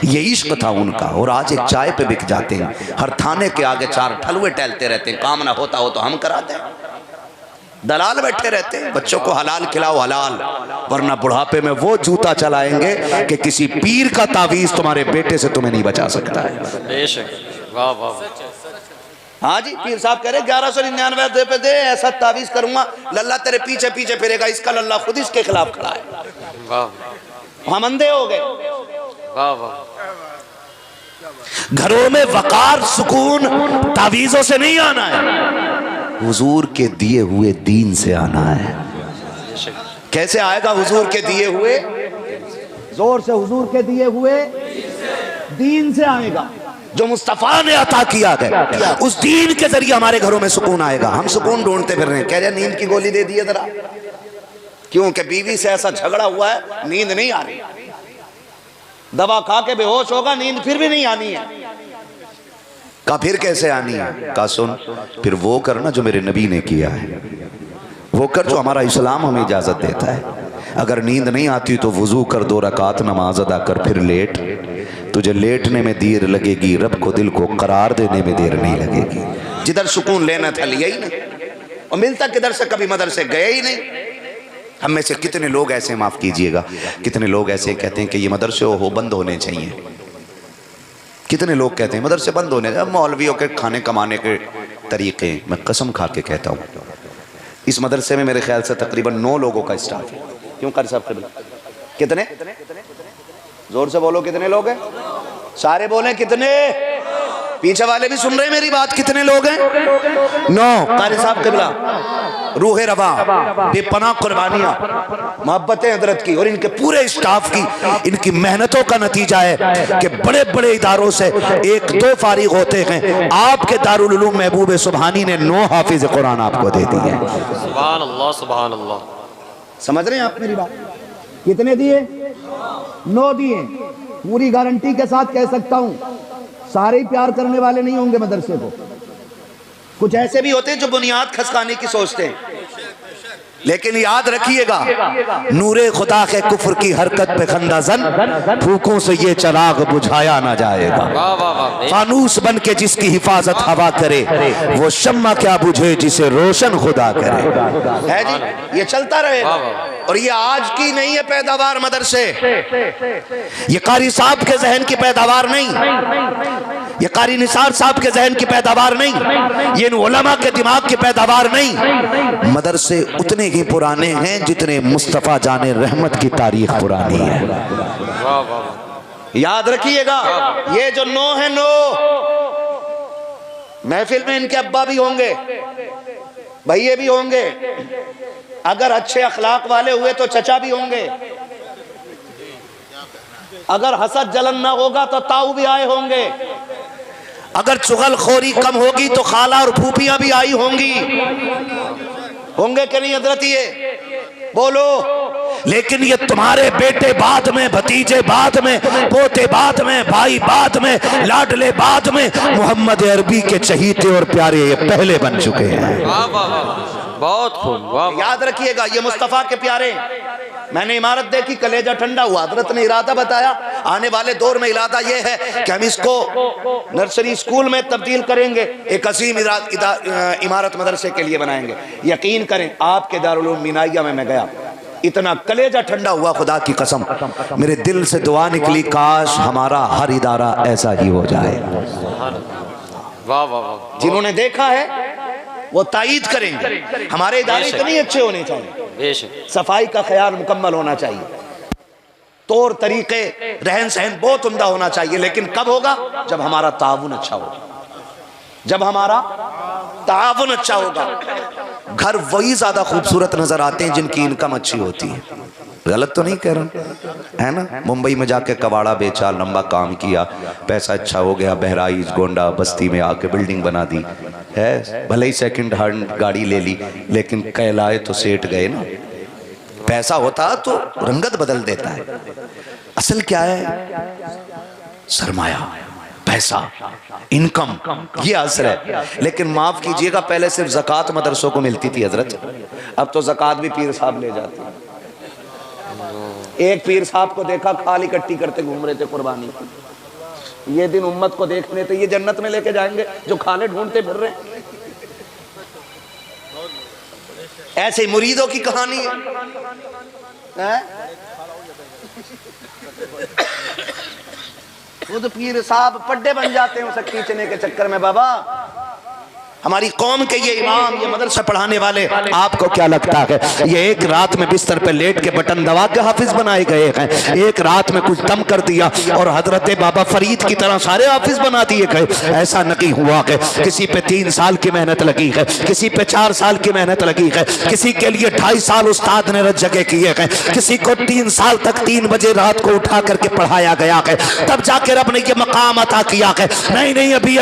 A: ये इश्क था उनका। और आज एक चाय पे बिक जाते हैं, हर थाने के आगे 4 ठलुए टहलते रहते हैं। काम ना होता हो तो हम कराते हैं। दलाल बैठे रहते हैं, बच्चों को हलाल खिलाओ हलाल, वरना बुढ़ापे में वो जूता चलाएंगे कि किसी पीर का तावीज तुम्हारे बेटे से तुम्हें नहीं बचा सकता है।
B: बेशक। वाह वाह।
A: हाँ जी, पीर साहब कह रहे 1199 पे दे, ऐसा तावीज करूंगा लल्ला तेरे पीछे पीछे फिरेगा। इसका लल्ला खुद इसके खिलाफ खड़ा है।
B: वाह।
A: हम अंधे हो गए।
B: वाह वाह।
A: घरों में वकार सुकून तावीजों से नहीं आना है, हुजूर के दिए हुए दीन से आना है। कैसे आएगा हुजूर के दिए हुए? जोर से, हुजूर के दिए हुए दीन से आएगा। जो मुस्तफ़ा ने अता किया है, उस दीन के जरिए हमारे घरों में सुकून आएगा। हम सुकून ढूंढते फिर रहे हैं, कह रहे नींद की गोली दे दी है जरा, क्योंकि बीवी से ऐसा झगड़ा हुआ है, नींद नहीं आ रही, दवा खा के बेहोश होगा, नींद फिर भी नहीं आनी है। कहा फिर कैसे आनी है? कहा सुन, फिर वो करना जो मेरे नबी ने किया है, वो कर जो हमारा इस्लाम हमें इजाजत देता है। अगर नींद नहीं आती तो वुजू कर, 2 रकात नमाज अदा कर, फिर लेट। तुझे लेटने में देर लगेगी, रब को दिल को करार देने में देर नहीं लगेगी। जिधर सुकून लेना था लिया ही नहीं, और मिलता किधर से, कभी मदरसे गए ही नहीं। हम में से कितने लोग ऐसे, माफ कीजिएगा, कितने लोग ऐसे कहते हैं कि ये मदरसे हो बंद होने चाहिए। कितने लोग कहते हैं मदरसे बंद होने चाहिए। मौलवियों के खाने कमाने के तरीके, मैं कसम खा के कहता हूँ, इस मदरसे में मेरे ख्याल से तकरीबन 9 लोगों का स्टाफ है। क्यों कर साहब? कितने? जोर से बोलो, कितने लोग हैं? सारे बोले कितने? पीछे वाले भी सुन रहे हैं मेरी बात, कितने लोग हैं? 9। कारी साहब किबला, रूह रवा, बेपनाह कुर्बानियां, मोहब्बतें हजरत की और इनके पूरे स्टाफ की, इनकी मेहनतों का नतीजा है कि बड़े बड़े इदारों से 1-2 फारिग होते हैं। आपके दारुल उलूम महबूब सुबहानी ने 9 हाफिज कुरान आपको दे दी है।
B: सुभान अल्लाह, सुभान अल्लाह।
A: समझ रहे हैं आप मेरी बात? कितने दिए? 9 दिए। पूरी गारंटी के साथ कह सकता हूं, सारे ही प्यार करने वाले नहीं होंगे मदरसे को। कुछ ऐसे भी होते हैं जो बुनियाद खसकाने की सोचते हैं, लेकिन याद रखिएगा, नूरे खुदा के कुफ्र की हरकत पे खंदाजन, फूकों से ये चराग बुझाया ना जाएगा। फानूस बन के जिसकी हिफाजत हवा करे, वो शम्मा क्या बुझे जिसे रोशन खुदा करे। है जी, ये चलता रहेगा। और ये आज की नहीं है पैदावार मदरसे, ये कारी साहब के जहन की पैदावार नहीं, ये कारी निसार साहब के जहन की पैदावार नहीं, ये उलमा के दिमाग की पैदावार नहीं। मदरसे उतने ही पुराने हैं जितने मुस्तफा जाने रहमत की तारीख पुरानी है। याद रखिएगा, ये जो 9 है, 9 महफिल में इनके अब्बा भी होंगे, भैये भी होंगे, अगर अच्छे अखलाक वाले हुए तो चचा भी होंगे, अगर हसद जलन ना होगा तो ताऊ भी आए होंगे, अगर चुगलखोरी कम होगी तो खाला और फूफियां भी आई होंगी। होंगे कि नहीं हजरत? ये बोलो। लेकिन ये तुम्हारे बेटे बाद में, भतीजे बाद में, पोते बाद में, भाई बाद में, लाडले बाद में, मोहम्मद अरबी के चहीते और प्यारे ये पहले बन चुके हैं।
B: बहुत खूब।
A: याद रखिएगा, ये मुस्तफा के प्यारे। मैंने इमारत देखी, कलेजा ठंडा हुआ। हजरत ने इरादा बताया, आने वाले दौर में इरादा ये है कि हम इसको नर्सरी स्कूल में तब्दील करेंगे, एक असीम इमारत मदरसे के लिए बनाएंगे। यकीन करें, आपके दारुल उलूम मीनाइया में मैं गया, इतना कलेजा ठंडा हुआ, खुदा की कसम, मेरे दिल से दुआ निकली, काश हमारा हर इदारा ऐसा ही हो जाए।
B: वाह वाह वाह।
A: जिन्होंने देखा है वो तायीद करेंगे। हमारे इदारे इतने अच्छे होने चाहिए, सफाई का ख्याल मुकम्मल होना चाहिए, तौर तरीके, रहन सहन बहुत उम्दा होना चाहिए। लेकिन कब होगा? जब हमारा ताउन अच्छा होगा, जब हमारा ताउन अच्छा होगा। घर वही ज्यादा खूबसूरत नजर आते हैं जिनकी इनकम अच्छी होती है। गलत तो नहीं कह रहा, है ना? मुंबई में जाके कबाड़ा बेचा, लंबा काम किया, पैसा अच्छा हो गया, बहराइच गोंडा बस्ती में आके बिल्डिंग बना दी है, भले ही सेकंड हैंड गाड़ी ले ली, लेकिन कहलाए तो सेठ गए ना। पैसा होता तो रंगत बदल देता है। असल क्या है? सरमाया, पैसा, इनकम, ये असर है। लेकिन माफ कीजिएगा, पहले सिर्फ ज़कात मदरसों को मिलती थी हजरत, अब तो ज़कात भी पीर साहब ले जाते हैं। एक पीर साहब को देखा, खाल इकट्ठी करते घूम रहे थे कुर्बानी की। ये दिन उम्मत को देखने तो ये जन्नत में लेके जाएंगे जो खाले ढूंढते फिर रहे हैं। ऐसे मुरीदों की कहानी है। खुद पीर साहब पड्डे बन जाते हैं उसे खींचने के चक्कर में। बाबा हमारी कौम के ये इमाम, ये मदरसा पढ़ाने वाले, आपको क्या लगता है ये एक रात में बिस्तर पे लेट के बटन दबा के हाफिज बनाए गए हैं? एक रात में कुछ दम कर दिया और हजरत बाबा फरीद की तरह सारे हाफिज बना दिए गए? ऐसा नहीं हुआ है। किसी पे 3 साल की मेहनत लगी है, किसी पे 4 साल की मेहनत लगी है, किसी के लिए 2.5 साल उस्ताद ने रज जगह किए हैं, किसी को 3 साल तक 3 बजे रात को उठा करके पढ़ाया गया है, तब जाके रब ने ये मकाम अता किया है। नहीं अभी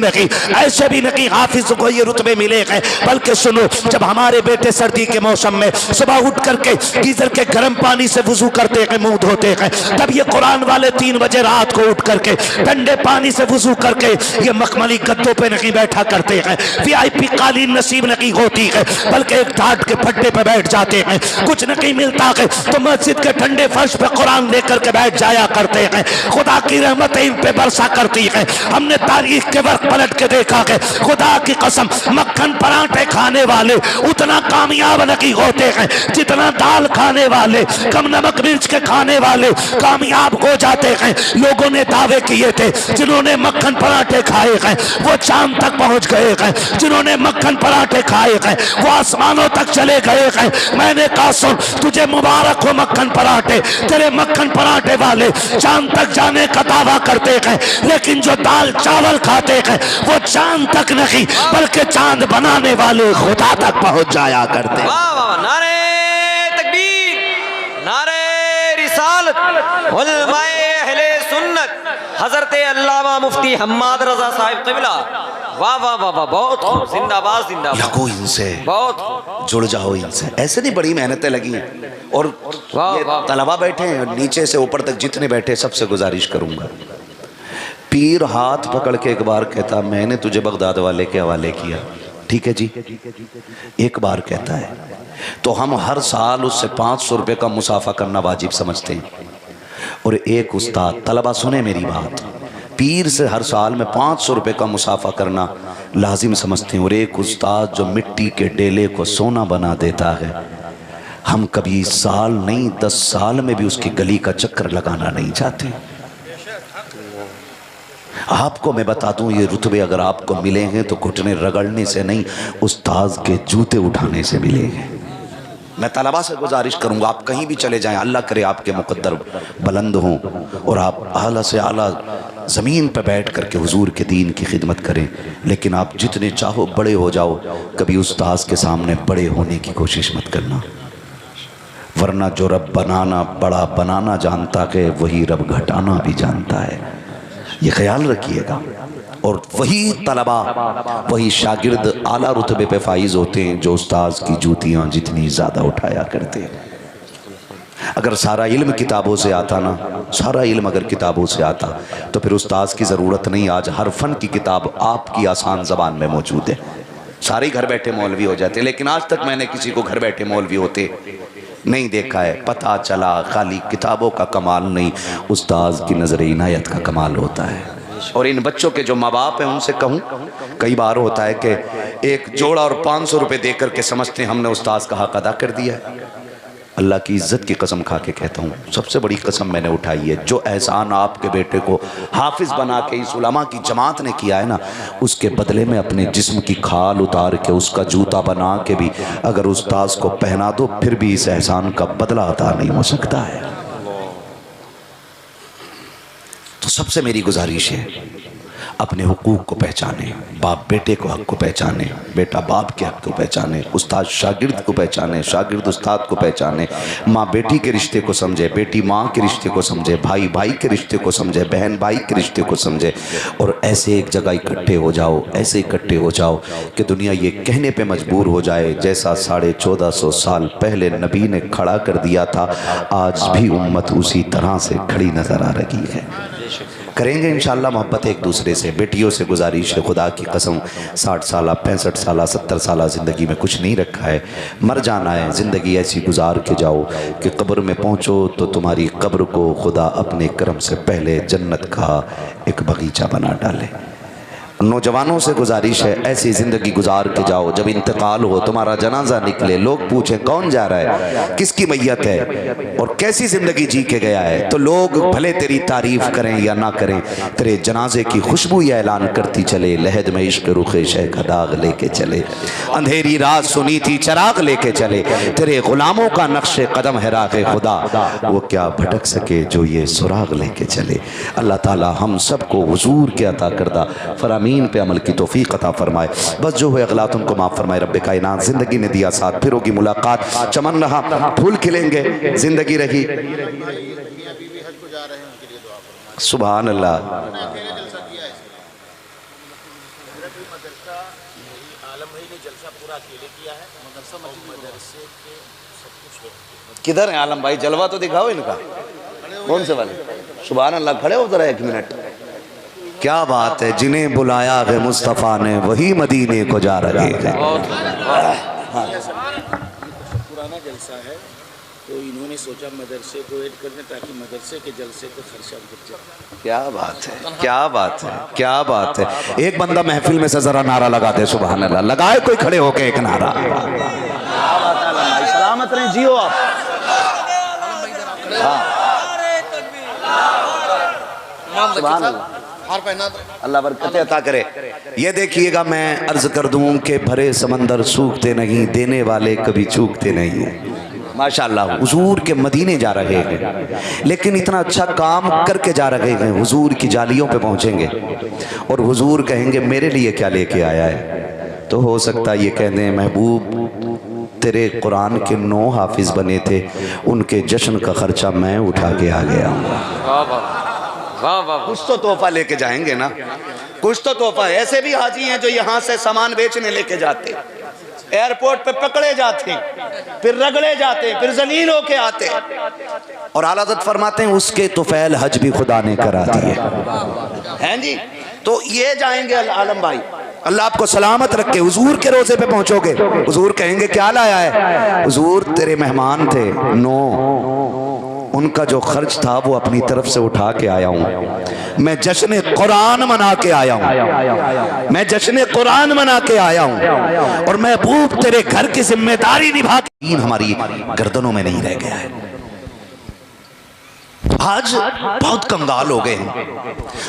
A: नहीं, ऐसे भी नहीं हाफिज को ये रुतबे मिले हैं। बल्कि सुनो, जब हमारे बेटे सर्दी के मौसम में सुबह उठ करके गीजर के गर्म पानी से वुजू करते हैं, मुंह धोते हैं, तब ये कुरान वाले 3 बजे रात को उठ करके ठंडे पानी से वुजू करके ये मखमली गद्दों पे नहीं बैठा करते हैं, VIP कालीन नसीब नहीं होती है, बल्कि एक टाट के फट्टे पे बैठ जाते हैं। कुछ नहीं मिलता है तो मस्जिद के ठंडे फर्श पे कुरान लेकर के बैठ जाया करते हैं। खुदा की रहमतें इन पे बरसा करती है। हमने तारीख के वक्त पलट के देखा है, खुदा की कसम मक्खन पराठे खाने वाले उतना कामयाब नहीं होते हैं जितना दाल खाने वाले, कम नमक मिर्च के खाने वाले कामयाब हो जाते हैं। लोगों ने दावे किए थे जिन्होंने मक्खन पराठे खाए हैं वो चांद तक पहुंच गए हैं, जिन्होंने मक्खन पराठे खाए हैं वो आसमानों तक चले गए हैं। मैंने कहा सुन, तुझे मुबारक हो मक्खन पराठे, तेरे मक्खन पराठे वाले चांद तक जाने का दावा करते हैं, लेकिन जो दाल चावल खाते हैं वो चांद तक नहीं बल्कि चांद बनाने वाले खुदा तक पहुंच जाया करते।
B: वाह वाह, नारे तकबीर, नारे रिसालत, उलमाए अहले सुन्नत, हजरत अल्लामा मुफ्ती हम्माद रजा साहिब क़िबला। वाह वाह वाह वाह, बहुत खूब, जिंदाबाद जिंदाबाद।
A: लगो इनसे,
B: बहुत
A: जुड़ जाओ इनसे। ऐसे नहीं बड़ी मेहनतें लगी और ये तलबा बैठे हैं नीचे से ऊपर तक जितने बैठे, सबसे गुजारिश करूंगा, पीर हाथ पकड़ के एक बार कहता मैंने तुझे बगदाद वाले के हवाले किया, ठीक है जी, एक बार कहता है तो हम हर साल उससे 500 रुपये का मुसाफा करना वाजिब समझते हैं। और एक उस्ताद, तलबा सुने मेरी बात, पीर से हर साल में 500 रुपये का मुसाफा करना लाजिम समझते हैं। और एक उस्ताद जो मिट्टी के डेले को सोना बना देता है, हम कभी साल नहीं 10 साल में भी उसकी गली का चक्कर लगाना नहीं चाहते। आपको मैं बता दूं, ये रुतबे अगर आपको मिले हैं तो घुटने रगड़ने से नहीं, उस्ताद के जूते उठाने से मिले हैं। मैं तलबा से गुजारिश करूंगा, आप कहीं भी चले जाएं, अल्लाह करे आपके मुकद्दर बुलंद हों और आप आला से आला ज़मीन पर बैठ करके हुजूर के दीन की खिदमत करें। लेकिन आप जितने चाहो बड़े हो जाओ, कभी उस्ताद के सामने बड़े होने की कोशिश मत करना, वरना जो रब बनाना बड़ा बनाना जानता है वही रब घटाना भी जानता है, ये ख्याल रखिएगा। और वही तलबा, वही शागिर्द आला रुतबे पे फाइज होते हैं जो उस्ताद की जूतियाँ जितनी ज़्यादा उठाया करते हैं। अगर सारा इल्म किताबों से आता ना, सारा इल्म अगर किताबों से आता तो फिर उस्ताद की ज़रूरत नहीं। आज हर फ़न की किताब आपकी आसान ज़बान में मौजूद है, सारे घर बैठे मौलवी हो जाते, लेकिन आज तक मैंने किसी को घर बैठे मौलवी होते नहीं देखा है। पता चला खाली किताबों का कमाल नहीं, उस्ताद की नज़र इनायत का कमाल होता है। और इन बच्चों के जो माँ बाप हैं उनसे कहूँ, कई बार होता है कि एक जोड़ा और 500 रुपये दे करके समझते हैं हमने उस्ताद का हक अदा कर दिया है। अल्लाह की इज़्ज़त की कसम खा के कहता हूँ, सबसे बड़ी कसम मैंने उठाई है, जो एहसान आपके बेटे को हाफिज़ बना के इस उलमा की जमात ने किया है ना, उसके बदले में अपने जिस्म की खाल उतार के उसका जूता बना के भी अगर उस्ताद को पहना दो, फिर भी इस एहसान का बदला अदा नहीं हो सकता है। तो सबसे मेरी गुजारिश है, अपने हुकूक को पहचाने, बाप बेटे को हक को पहचाने, बेटा बाप के हक को पहचाने, उस्ताद शागिर्द को पहचाने, शागिर्द उस्ताद को पहचाने, माँ बेटी के रिश्ते को समझे, बेटी माँ के रिश्ते को समझे, भाई भाई के रिश्ते को समझे, बहन भाई के रिश्ते को समझे। और ऐसे एक जगह इकट्ठे हो जाओ, ऐसे इकट्ठे हो जाओ कि दुनिया ये कहने पे मजबूर हो जाए, जैसा 1450 साल पहले नबी ने खड़ा कर दिया था, आज भी उम्मत उसी तरह से खड़ी नज़र आ रही है। करेंगे इंशाअल्लाह मोहब्बत एक दूसरे से। बेटियों से गुजारिश है, खुदा की कसम 60 साल 65 साल 70 साल ज़िंदगी में कुछ नहीं रखा है, मर जाना है। ज़िंदगी ऐसी गुजार के जाओ कि कब्र में पहुँचो तो तुम्हारी कब्र को खुदा अपने करम से पहले जन्नत का एक बगीचा बना डाले। नौजवानों से गुजारिश है, ऐसी ज़िंदगी गुजार के जाओ, जब इंतकाल हो, तुम्हारा जनाजा निकले, लोग पूछें कौन जा रहा है, किसकी मैयत है और कैसी ज़िंदगी जी के गया है, तो लोग भले तेरी तारीफ़ करें या ना करें, तेरे जनाजे की खुशबू ये ऐलान करती चले, लहद में इश्क रुखे शह का दाग लेके चले, अंधेरी रात सुनी थी चराग लेके चले, तेरे गुलामों का नक्शे कदम है राह खुदा, वो क्या भटक सके जो ये सुराग लेके चले। अल्लाह ताला हम सबको हुजूर के अता करदा फरामीन पे अमल की तौफीक अता फरमाए। बस जो हुए अगलात उनको माफ़ फरमाए। रब्बे कायनात ज़िंदगी ने दिया साथ, फिर होगी मुलाकात, चमन रहा फूल खिलेंगे, ज़िंदगी रही। सुभान अल्लाह। किधर है आलम भाई, जलवा तो दिखाओ इनका, कौन से वाले? सुभान अल्लाह, खड़े हो जरा एक मिनट। क्या बात है, जिन्हें बुलाया है मुस्तफ़ा ने वही मदीने को जा रहे हैं।
C: पुराना जलसा है तो इन्होंने सोचा मदरसे को ऐड कर दें ताकि मदरसे के जलसे का खर्चा बच जाए।
A: क्या बात है, क्या बात है, क्या बात है। एक बंदा महफिल में से जरा नारा लगा दे, सुभान अल्लाह, लगाए कोई खड़े होके एक नारा। सलामत रहे, जियो आप। अल्लाह बरकत अता करे। ये देखिएगा, मैं अर्ज कर दूं कि भरे समंदर सूखते नहीं, देने वाले कभी चूकते नहीं। माशाअल्लाह, हुजूर के मदीने जा रहे हैं, लेकिन इतना अच्छा काम करके जा रहे हैं। हुजूर की जालियों पे पहुंचेंगे और हुजूर कहेंगे मेरे लिए क्या लेके आया है। तो हो सकता है ये कह दें महबूब तेरे कुरान के 9 हाफिज बने थे, उनके जश्न का खर्चा मैं उठा के आ गया हूँ। कुछ तो तोहफा लेके जाएंगे ना, कुछ तो तोहफा। ऐसे भी हाजी हैं जो यहाँ से सामान बेचने लेके जाते, एयरपोर्ट पे पकड़े जाते, फिर रगड़े जाते, फिर जलील होके आते, और आला हज़रत फरमाते हैं उसके तुफैल हज भी खुदा ने करा दिए हैं जी। तो ये जाएंगे आलम भाई, अल्लाह आपको सलामत रखे। हुजूर के रोजे पे पहुंचोगे, हुजूर कहेंगे क्या लाया है। हुजूर तेरे मेहमान थे, उनका जो खर्च था वो अपनी तरफ से उठा के आया हूँ। मैं जश्न कुरान मना के आया हूँ, मैं जश्न कुरान मना के आया हूँ, और महबूब तेरे घर की जिम्मेदारी निभा के हमारी गर्दनों में नहीं रह गया है। आज बहुत कंगाल हो गए हैं,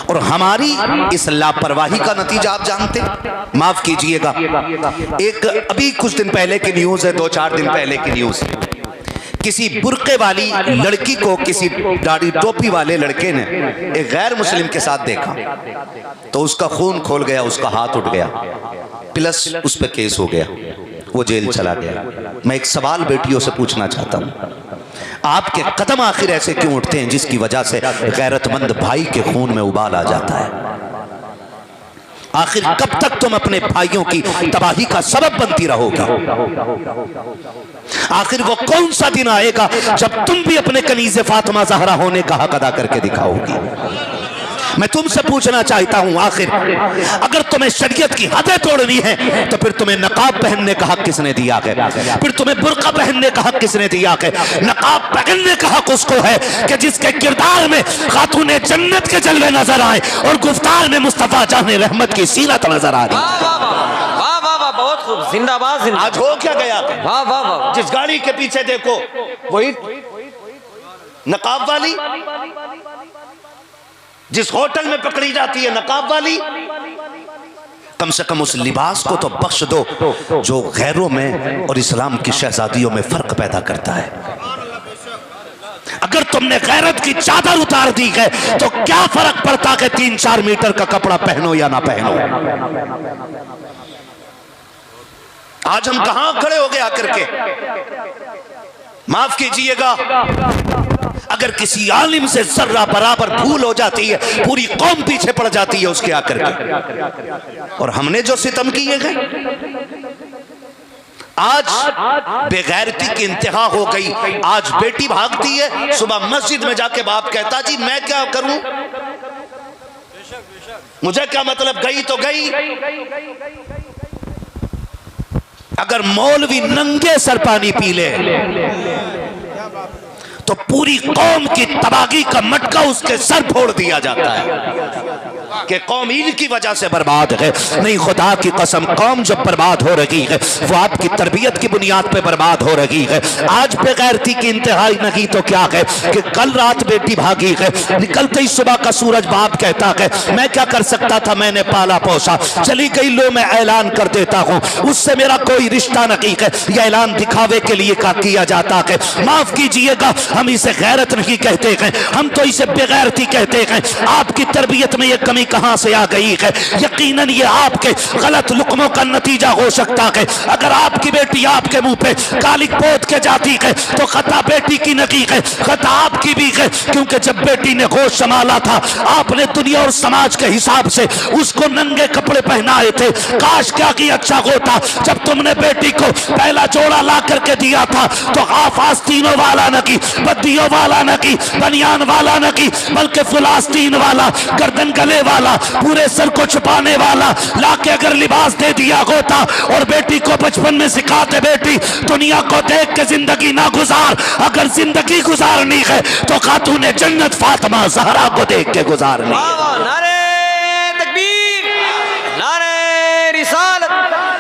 A: और हमारी इस लापरवाही का नतीजा आप जानते हैं। माफ कीजिएगा, एक अभी कुछ दिन पहले की न्यूज है, 2-4 दिन पहले की न्यूज। किसी बुर्के वाली लड़की को किसी दाढ़ी टोपी वाले लड़के ने एक गैर मुस्लिम के साथ देखा, तो उसका खून खोल गया, उसका हाथ उठ गया, प्लस उस पर केस हो गया, वो जेल चला गया। मैं एक सवाल बेटियों से पूछना चाहता हूँ, आपके कदम आखिर ऐसे क्यों उठते हैं जिसकी वजह से गैरतमंद भाई के खून में उबाल आ जाता है? आखिर कब तक तुम अपने भाइयों की तबाही का सबब बनती रहोगी? आखिर वो कौन सा दिन आएगा जब तुम भी अपने कनीज़े फातिमा ज़हरा होने का हक अदा करके दिखाओगी? मैं तुमसे पूछना चाहता हूं, आखिर अगर तुम्हें शरीयत की हदें तोड़नी है तो फिर तुम्हें नकाब पहनने का हक किसने दिया है? फिर तुम्हें बुर्का पहनने का हक किसने दिया है? नकाब पहनने का हक उसको है कि जिसके किरदार में खातूने जन्नत के जलवे नजर आए और गुफ्तार में मुस्तफा जाने रहमत की सीरत नजर आ रही।
B: वाह वाह वाह, बहुत खूब, जिंदाबाद जिंदाबाद।
A: आज हो क्या गया?
B: वाह वाह वाह,
A: जिस गाड़ी के पीछे देखो वही नकाब वाली, जिस होटल में पकड़ी जाती है नकाब वाली। कम से कम उस लिबास को तो बख्श दो जो गैरों में और इस्लाम की शहजादियों में फर्क पैदा करता है। अगर तुमने गैरत की चादर उतार दी है तो क्या फर्क पड़ता है 3-4 मीटर का कपड़ा पहनो या ना पहनो? आज हम कहां खड़े हो गए आकर के? माफ कीजिएगा, अगर किसी आलिम से जर्रा बराबर भूल हो जाती है पूरी कौम पीछे पड़ जाती है उसके आकर के। और हमने जो सितम किए हैं, आज बेगैरती की इंतहा हो गई। आज बेटी भागती है, सुबह मस्जिद में जाके बाप कहता जी मैं क्या करूं, मुझे क्या मतलब, गई तो गई। अगर मौलवी नंगे सर पानी पी ले तो पूरी कौम की तबाही का मटका उसके सर फोड़ दिया जाता है। कि कौम ईद की वजह से बर्बाद है। नहीं, खुदा की कसम, कौम जब बर्बाद हो रही है वो आपकी तरबियत की बुनियाद पे बर्बाद हो रही है। आज बेगैरती की इंतहाई नहीं तो क्या है कि कल रात बेटी भागी है, निकलते ही सुबह का सूरज बाप कहता है मैं क्या कर सकता था, मैंने पाला पोसा, चली गई, लो मैं ऐलान कर देता हूँ, उससे मेरा कोई रिश्ता नहीं है। यह ऐलान दिखावे के लिए का किया जाता है। माफ कीजिएगा, हम इसे गैरत नहीं कहते हैं, हम तो इसे बेगैरती कहते हैं। आपकी तरबियत में यह कमी कहां से आ गई है? यकीनन ये आपके गलत लुक्मों का नतीजा हो सकता है। अगर आपकी बेटी आपके मुंह पे कालिक पोत के जाती है तो खता बेटी की नहीं है, खता आपकी भी है, क्योंकि जब बेटी ने होश संभाला था आपने दुनिया और समाज के हिसाब से उसको नंगे कपड़े पहनाए थे। काश क्या की अच्छा होता जब तुमने बेटी को पहला जोड़ा ला करके दिया था तो हाफ आस्तीनों वाला न की, बद्दियों वाला न की, बनियान वाला न की, बल्कि फुल आस्तीन वाला, गर्दन गले वाला, पूरे सर को छुपाने वाला लाके अगर लिबास दे दिया होता और बेटी को बचपन में सिखाते बेटी दुनिया को देख के जिंदगी ना गुजार, अगर जिंदगी गुजारनी है तो खातूने जन्नत फातिमा ज़हरा को देख के गुजारनी।
B: नारे तकबीर, नारे रिसालत,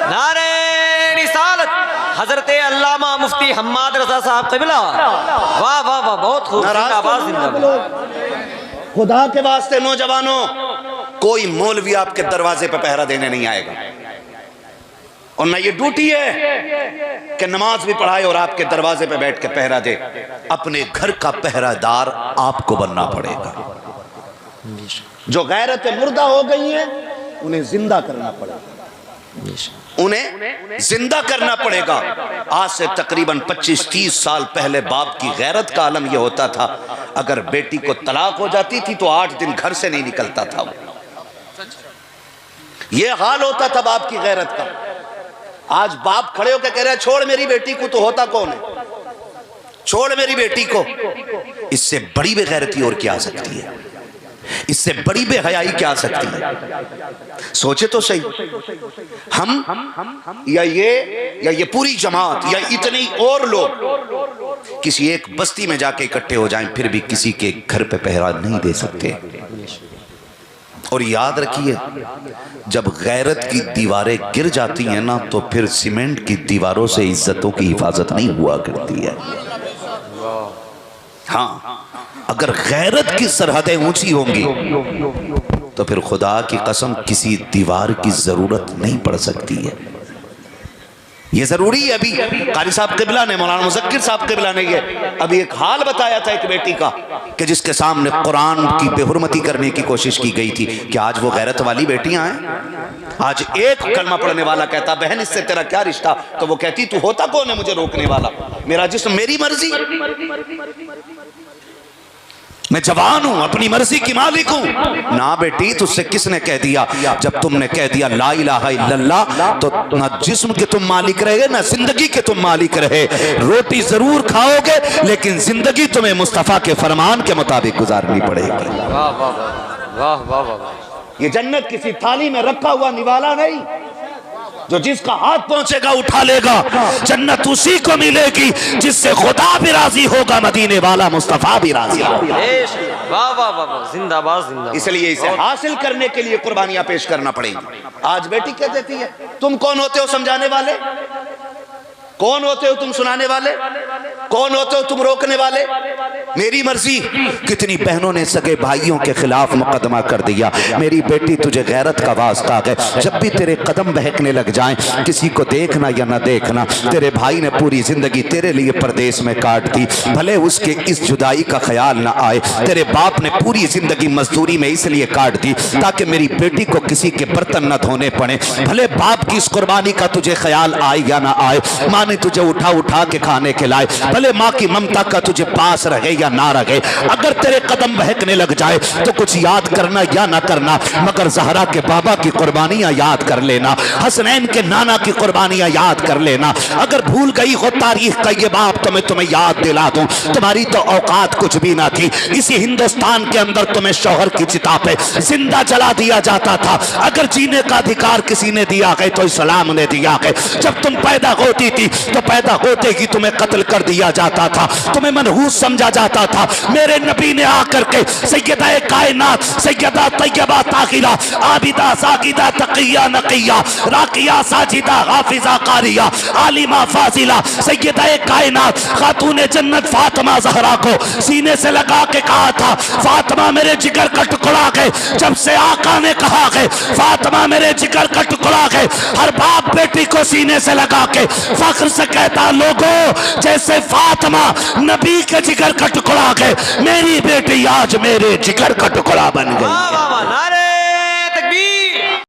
B: नारे रिसालत। हजरत अल्लामा मुफ्ती हम्माद रजा साहब क़िबला, वाह वाह वाह, बहुत खूब, जिंदाबाद जिंदाबाद।
A: खुदा के वास्ते नौजवानों, कोई मौलवी आपके दरवाजे पे पहरा देने नहीं आएगा, और ना ये ड्यूटी है कि नमाज भी पढ़ाए और आपके दरवाजे पे बैठ के पहरा दे। अपने घर का पहरादार आपको बनना पड़ेगा। जो गैरत मुर्दा हो गई है उन्हें जिंदा करना पड़ेगा, उन्हें जिंदा करना पड़ेगा। आज से तकरीबन 25-30 साल पहले बाप की गैरत का आलम यह होता था, अगर बेटी को तलाक हो जाती थी तो 8 दिन घर से नहीं निकलता था। यह हाल होता था बाप की गैरत का। आज बाप खड़े होकर कह रहे हैं छोड़ मेरी बेटी को, तो होता कौन है? छोड़ मेरी बेटी को। इससे बड़ी बेगैरती और क्या आ सकती है? इससे बड़ी बेहयाई क्या आ सकती है? सोचे तो सही, हम या ये पूरी जमात या इतने और लोग किसी एक बस्ती में जाके इकट्ठे हो जाएं, फिर भी किसी के घर पे पहरा नहीं दे सकते। और याद रखिए, जब गैरत की दीवारें गिर जाती हैं ना, तो फिर सीमेंट की दीवारों से इज्जतों की हिफाजत नहीं हुआ करती है। हाँ, अगर गैरत की सरहदें ऊंची होंगी तो फिर खुदा की कसम किसी दीवार की जरूरत नहीं पड़ सकती है। ये जरूरी है। अभी कारी साहब क़िबला ने, मौलाना मुज़क्किर साहब क़िबला ने ये अभी एक हाल बताया था एक बेटी का कि जिसके सामने कुरान की बेहुरमती करने की कोशिश की गई थी। कि आज वो गैरत वाली बेटियां हैं? आज एक कलमा पढ़ने वाला कहता बहन इससे तेरा क्या रिश्ता, तो वो कहती तू होता कौन है मुझे रोकने वाला, मेरा जिस्म मेरी मर्जी, मैं जवान हूं, अपनी मर्जी की मालिक हूं। ना बेटी, तुझसे किसने कह दिया? जब तुमने कह दिया ला इलाहा इल्लल्लाह तो ना जिस्म के तुम मालिक रहे ना जिंदगी के तुम मालिक रहे। रोटी जरूर खाओगे लेकिन जिंदगी तुम्हें मुस्तफा के फरमान के मुताबिक गुजारनी पड़ेगी।
B: वाह वाह वाह वाह वाह।
A: ये जन्नत किसी थाली में रखा हुआ निवाला नहीं, जो जिसका हाथ पहुंचेगा उठा लेगा। जन्नत उसी को मिलेगी जिससे खुदा भी राजी होगा, मदीने वाला मुस्तफा भी राजी होगा।
B: वाह वाह वाह, जिंदाबाद जिंदाबाद।
A: इसलिए इसे हासिल करने के लिए कुर्बानियां पेश करना पड़ेगी। आज बेटी कह देती है तुम कौन होते हो समझाने वाले, कौन होते हो तुम सुनाने वाले, कौन होते हो तुम रोकने वाले, मेरी मर्जी। कितनी बहनों ने सगे भाइयों के खिलाफ मुकदमा कर दिया। मेरी बेटी तुझे गैरत का वास्ता है, जब भी तेरे कदम बहकने लग जाएं किसी को देखना या ना देखना। तेरे भाई ने पूरी जिंदगी तेरे लिए परदेश में काट दी, भले उसके इस जुदाई का ख्याल ना आए। तेरे बाप ने पूरी जिंदगी मजदूरी में इसलिए काट दी ताकि मेरी बेटी को किसी के बर्तन न धोने पड़े, भले बाप की इस कुर्बानी का तुझे ख्याल आए या ना आए। माँ ने तुझे उठा उठा के खाने खिलाए, भले माँ की ममता का तुझे पास रहे या ना रहे। अगर तेरे कदम बहकने लग जाए तो कुछ याद करना या ना करना, मगर ज़हरा के बाबा की कुर्बानियां याद कर लेना, हसनैन के नाना की कुर्बानियां याद कर लेना। अगर भूल गई हो तारीख का ये बाप तो मैं तुम्हें याद दिला दूं, तुम्हारी तो औकात कुछ भी ना थी। इसी हिंदुस्तान के अंदर तुम्हें शौहर की चिता पे जिंदा जला दिया जाता था। अगर जीने का अधिकार किसी ने दिया है तो इस्लाम ने दिया है। जब तुम पैदा होती थी तो पैदा होते ही तुम्हें कत्ल कर दिया दिया जाता था, तुम्हें मनहूस समझा जाता था। मेरे नबी ने आकर के सैयदा कायनात, सैयदा तैयबा ताहिरा, आबिदा साकिदा तकिया नकिया, राकिया साजिदा हाफिजा कारिया, आलिमा फाजिला, सैयदा कायनात खातून जन्नत फातिमा ज़हरा को सीने से लगा के कहा था, फातिमा मेरे जिगर का टुकड़ा है। जब से आका ने कहा है फातिमा मेरे जिगर का टुकड़ा है, हर बाप बेटी को सीने से लगा के फख्र से कहता, लोगों जैसे फातिमा नबी के जिगर का टुकड़ा है, मेरी बेटी आज मेरे जिगर का टुकड़ा बन गई।